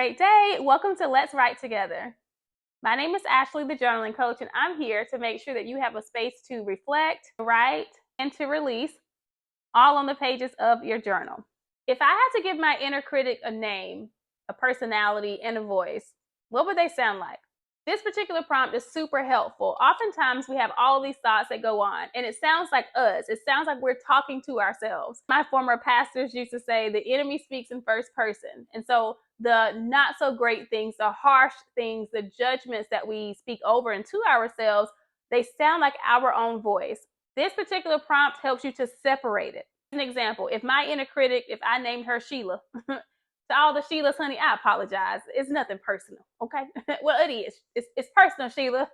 Great day. Welcome to Let's Write Together. My name is Ashley, the journaling coach, and I'm here to make sure that you have a space to reflect, write, and to release, all on the pages of your journal. If I had to give my inner critic a name, a personality, and a voice, what would they sound like? This particular prompt is super helpful. Oftentimes we have all these thoughts that go on, and it sounds like us. It sounds like we're talking to ourselves. My former pastors used to say the enemy speaks in first person. And so the not so great things, the harsh things, the judgments that we speak over and to ourselves, they sound like our own voice. This particular prompt helps you to separate it. An example, if my inner critic, if I named her Sheila, to all the Sheilas, honey, I apologize. It's nothing personal, okay? Well, it is. It's personal, Sheila.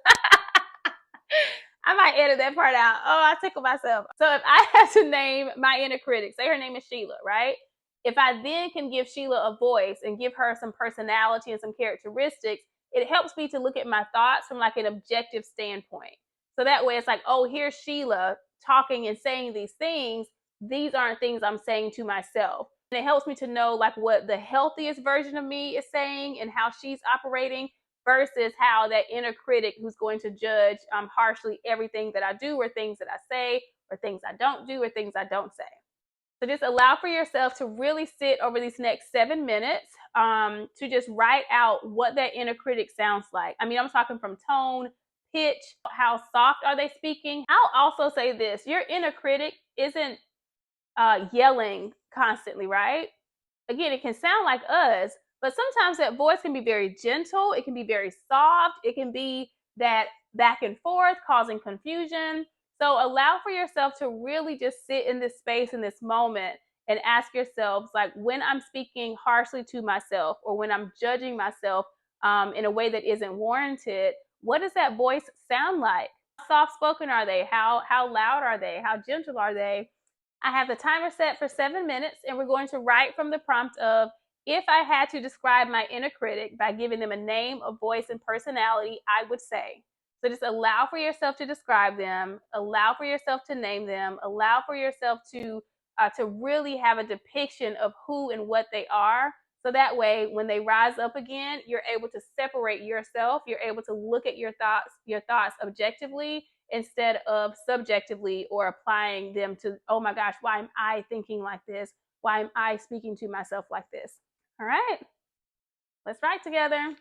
I might edit that part out. Oh, I tickle myself. So if I had to name my inner critic, say her name is Sheila, right? If I then can give Sheila a voice and give her some personality and some characteristics, it helps me to look at my thoughts from like an objective standpoint. So that way it's like, oh, here's Sheila talking and saying these things. These aren't things I'm saying to myself. And it helps me to know like what the healthiest version of me is saying and how she's operating versus how that inner critic who's going to judge harshly everything that I do or things that I say or things I don't do or things I don't say. So just allow for yourself to really sit over these next 7 minutes to just write out what that inner critic sounds like. I mean, I'm talking from tone, pitch, how soft are they speaking. I'll also say this, your inner critic isn't yelling constantly, right? Again, it can sound like us, but sometimes that voice can be very gentle. It can be very soft. It can be that back and forth causing confusion. So allow for yourself to really just sit in this space in this moment and ask yourselves, like, when I'm speaking harshly to myself or when I'm judging myself in a way that isn't warranted, what does that voice sound like? How soft spoken are they? How loud are they? How gentle are they? I have the timer set for 7 minutes, and we're going to write from the prompt of, if I had to describe my inner critic by giving them a name, a voice, and personality, I would say. So just allow for yourself to describe them, allow for yourself to name them, allow for yourself to really have a depiction of who and what they are. So that way, when they rise up again, you're able to separate yourself. You're able to look at your thoughts objectively instead of subjectively or applying them to, oh my gosh, why am I thinking like this? Why am I speaking to myself like this? All right, let's write together.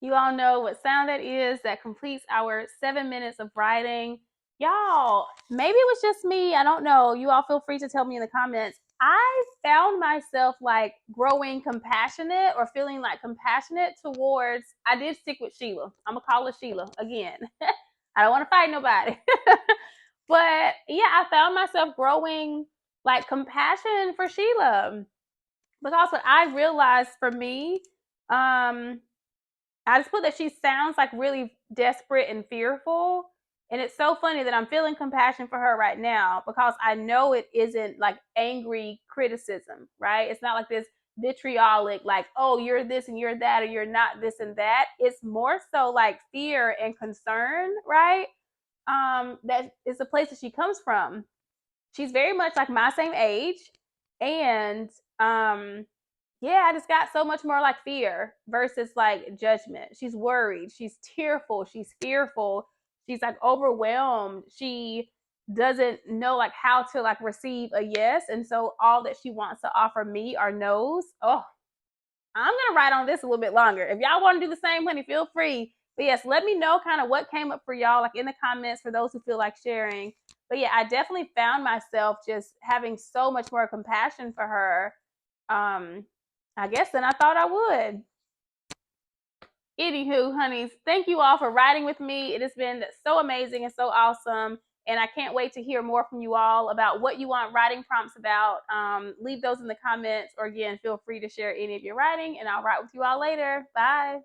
You all know what sound that is. That completes our 7 minutes of writing. Y'all, maybe it was just me. I don't know. You all feel free to tell me in the comments. I found myself like growing compassionate or feeling like compassionate towards, I did stick with Sheila. I'm going to call her Sheila again. I don't want to fight nobody. But yeah, I found myself growing like compassion for Sheila. Because what I realized for me, I just put that she sounds like really desperate and fearful. And it's so funny that I'm feeling compassion for her right now because I know it isn't like angry criticism, right? It's not like this vitriolic, like, oh, you're this and you're that, or you're not this and that. It's more so like fear and concern, right? That is the place that she comes from. She's very much like my same age. And yeah, I just got so much more like fear versus like judgment. She's worried, she's tearful, she's fearful, she's like overwhelmed. She doesn't know like how to like receive a yes, and so all that she wants to offer me are no's. Oh, I'm gonna write on this a little bit longer. If y'all want to do the same, honey, feel free. But yes, let me know kind of what came up for y'all, like in the comments for those who feel like sharing. But yeah, I definitely found myself just having so much more compassion for her. I guess than I thought I would. Anywho, honeys, thank you all for writing with me. It has been so amazing and so awesome. And I can't wait to hear more from you all about what you want writing prompts about. Leave those in the comments, or again, feel free to share any of your writing, and I'll write with you all later. Bye.